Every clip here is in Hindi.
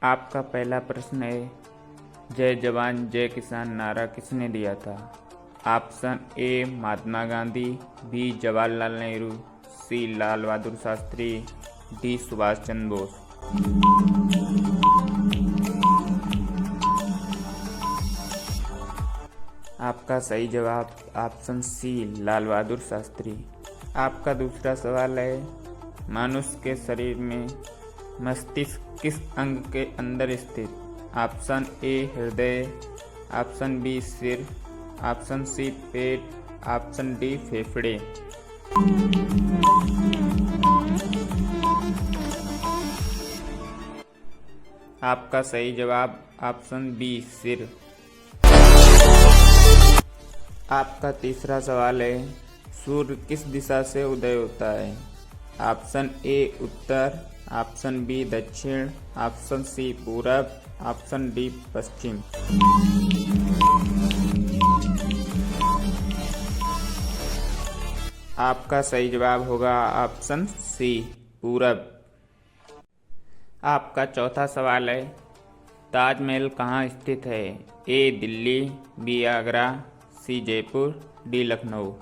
आपका पहला प्रश्न है, जय जवान जय किसान नारा किसने दिया था? Option A Mahatma Gandhi, B Jawaharlal Nehru, C Lal Bahadur Shastri, D Subhash Chandra Bose. आपका सही जवाब ऑप्शन सी लाल बहादुर शास्त्री। आपका दूसरा सवाल है, मनुष्य के शरीर में मस्तिष्क किस अंग के अंदर स्थित? ऑप्शन ए हृदय, ऑप्शन बी सिर, ऑप्शन सी पेट, ऑप्शन डी फेफड़े। आपका सही जवाब ऑप्शन बी सिर। आपका तीसरा सवाल है, सूर्य किस दिशा से उदय होता है? ऑप्शन ए उत्तर, ऑप्शन बी दक्षिण, ऑप्शन सी पूरब, ऑप्शन डी पश्चिम। आपका सही जवाब होगा ऑप्शन सी पूरब। आपका चौथा सवाल है, ताजमहल कहाँ स्थित है? ए दिल्ली, बी आगरा, सी जयपुर, डी लखनऊ।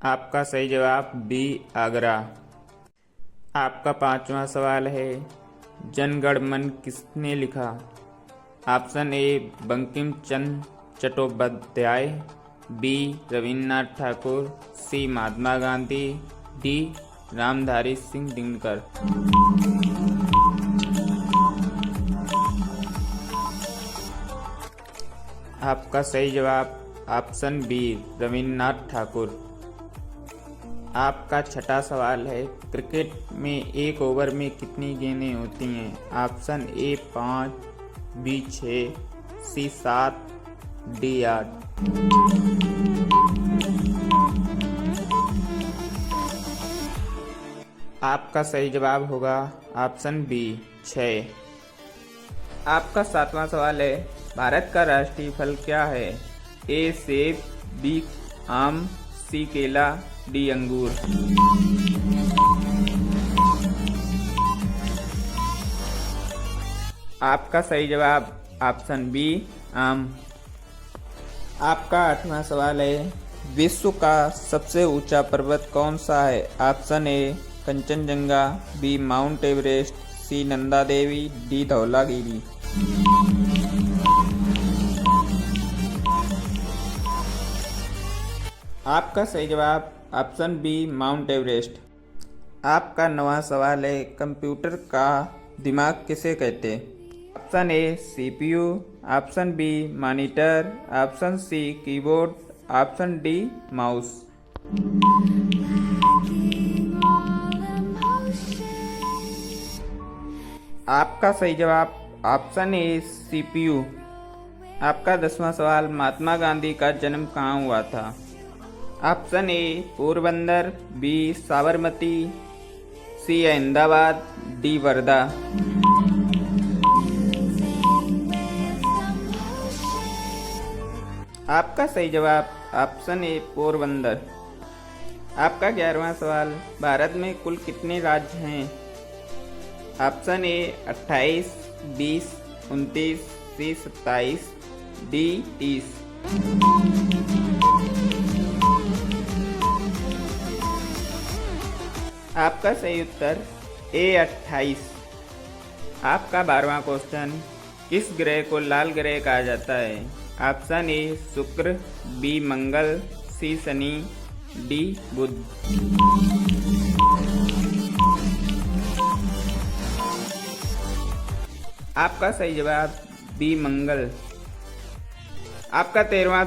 आपका सही जवाब बी आगरा। आपका पांचवा सवाल है, जन गण मन किसने लिखा? Option A Bankim Chandra Chattopadhyay, B Rabindranath Thakur, C Mahatma Gandhi, D Ramdhari Singh Dinkar. आपका सही जवाब ऑप्शन बी रविन्द्रनाथ ठाकुर। आपका छठा सवाल है, क्रिकेट में एक ओवर में कितनी गेंदें होती हैं? Option A 5, B 6, C 7, D 8। आपका सही जवाब होगा ऑप्शन बी 6। आपका सातवां सवाल है, भारत का राष्ट्रीय फल क्या है? ए सेब, बी आम, सी केला, डी अंगूर। आपका सही जवाब ऑप्शन बी आम। आपका आठवां सवाल है, विश्व का सबसे ऊंचा पर्वत कौन सा है? Option A Kanchenjunga, B Mount Everest, C Nanda Devi, D Dhaulagiri. आपका सही जवाब ऑप्शन बी माउंट एवरेस्ट। आपका नवा सवाल है, कंप्यूटर का दिमाग किसे कहते? Option A CPU, option B monitor, option C keyboard, option D mouse. आपका सही जवाब ऑप्शन ए सीपीयू। आपका 10वां सवाल, महात्मा गांधी का जन्म कहाँ हुआ था? Option A Porbandar, B Sabarmati, C Ahmedabad, D Wardha. आपका सही जवाब ऑप्शन ए पोरबंदर। आपका 11वां सवाल, भारत में कुल कितने राज्य हैं? Option A 28, 20, 29, C 27, D 30। आपका सही उत्तर ए 28। आपका 12वां क्वेश्चन, किस ग्रह को लाल ग्रह कहा जाता है? ऑप्शन ए शुक्र, बी मंगल, सी शनि, डी बुध। आपका सही जवाब बी मंगल। आपका 13वां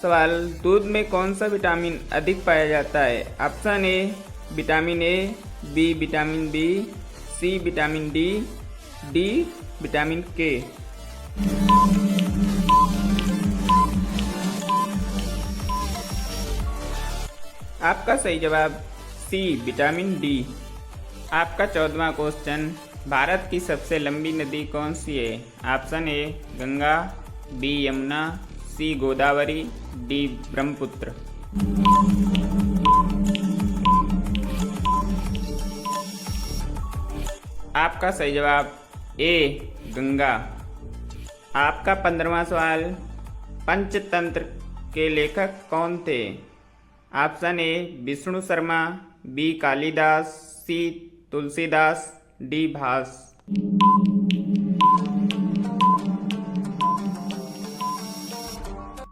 सवाल, दूध में कौन सा विटामिन अधिक पाया जाता है? Option A vitamin A, B vitamin B, C vitamin D, D vitamin K. आपका सही जवाब सी विटामिन डी। आपका 14वां क्वेश्चन, भारत की सबसे लंबी नदी कौन सी है? Option A Ganga, B Yamuna, C Godavari, D Brahmaputra. आपका सही जवाब ए गंगा। आपका 15वां सवाल, पंचतंत्र के लेखक कौन थे? Option A Vishnu Sharma, B Kalidasa, C Tulsidas, D Bhasa.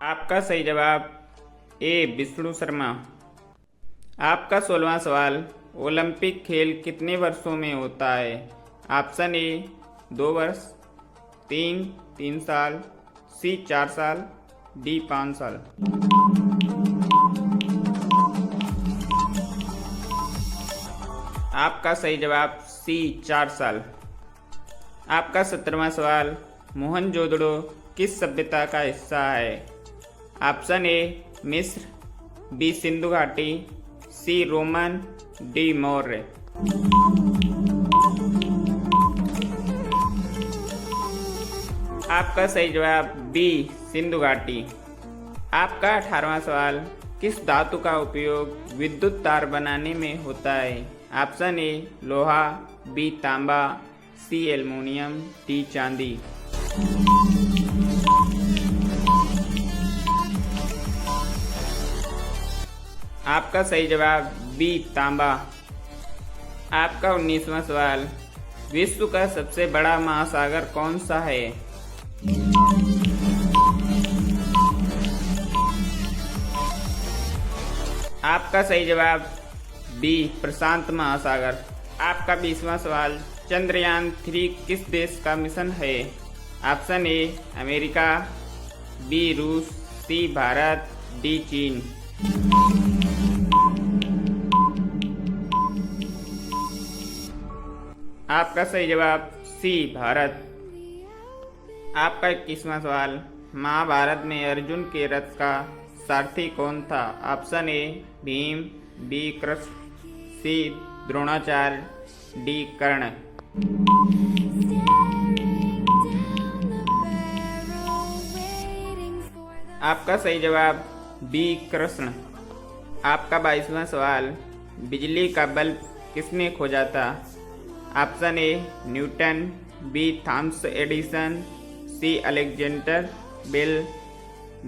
आपका सही जवाब ए विष्णु शर्मा। आपका 16वां सवाल, ओलंपिक खेल कितने वर्षों में होता है? ऑप्शन ए 2 वर्ष, 3 साल, सी 4 साल, डी 5 साल। आपका सही जवाब सी 4 साल। आपका 17वां सवाल, मोहनजोदड़ो किस सभ्यता का हिस्सा है? ऑप्शन ए मिस्र, बी सिंधु घाटी, सी रोमन, डी मौर्य। आपका सही जवाब बी सिंधु घाटी। आपका 18वां सवाल, किस धातु का उपयोग विद्युत तार बनाने में होता है? ऑप्शन ए लोहा, बी तांबा, सी एल्युमिनियम, डी चांदी। आपका सही जवाब बी तांबा। आपका 19वां सवाल, विश्व का सबसे बड़ा महासागर कौन सा है? आपका सही जवाब बी प्रशांत महासागर। आपका 20वां सवाल, चंद्रयान 3 किस देश का मिशन है? ऑप्शन ए अमेरिका, बी रूस, सी भारत, डी चीन। आपका सही जवाब सी भारत। आपका 21वां सवाल, महाभारत में अर्जुन के रथ का सारथी कौन था? Option A Bhim, B Krishna, C Dronacharya, D Karna. आपका सही जवाब बी कृष्ण। आपका 22वां सवाल, बिजली का बल्ब किसने खोजा था? Option A Newton, B Thomas Edison, C Alexander Bell,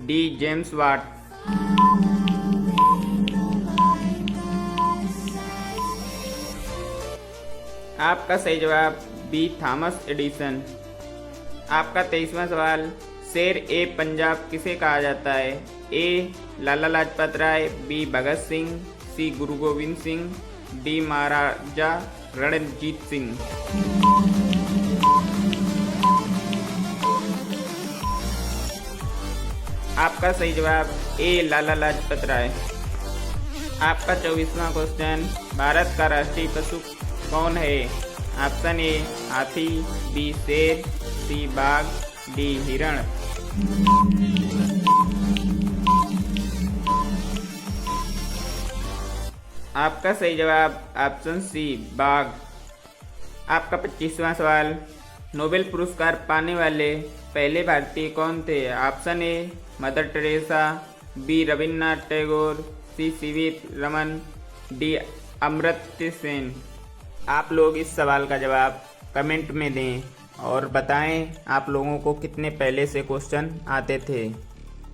D James Watt. आपका सही जवाब बी थॉमस एडिसन। आपका 23वां सवाल, शेर ए पंजाब किसे कहा जाता है? ए लाला लाजपत राय, बी भगत सिंह, सी गुरु गोविंद सिंह, डी महाराजा रणजीत सिंह। आपका सही जवाब ए लाला लाजपत राय। आपका 24वां क्वेश्चन, भारत का राष्ट्रीय पशु कौन है? ऑप्शन ए हाथी, बी शेर, सी बाघ, डी हिरण। आपका सही जवाब ऑप्शन सी बाघ। आपका 25वां सवाल, नोबेल पुरस्कार पाने वाले पहले भारतीय कौन थे? Option A Mother Teresa, B Rabindranath Tagore, C CV Raman, D Amartya Sen. आप लोग इस सवाल का जवाब कमेंट में दें और बताएं आप लोगों को कितने पहले से क्वेश्चन आते थे।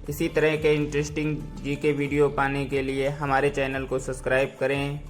इसी तरह के इंटरेस्टिंग जीके वीडियो पाने के लिए हमारे चैनल को सब्सक्राइब करें।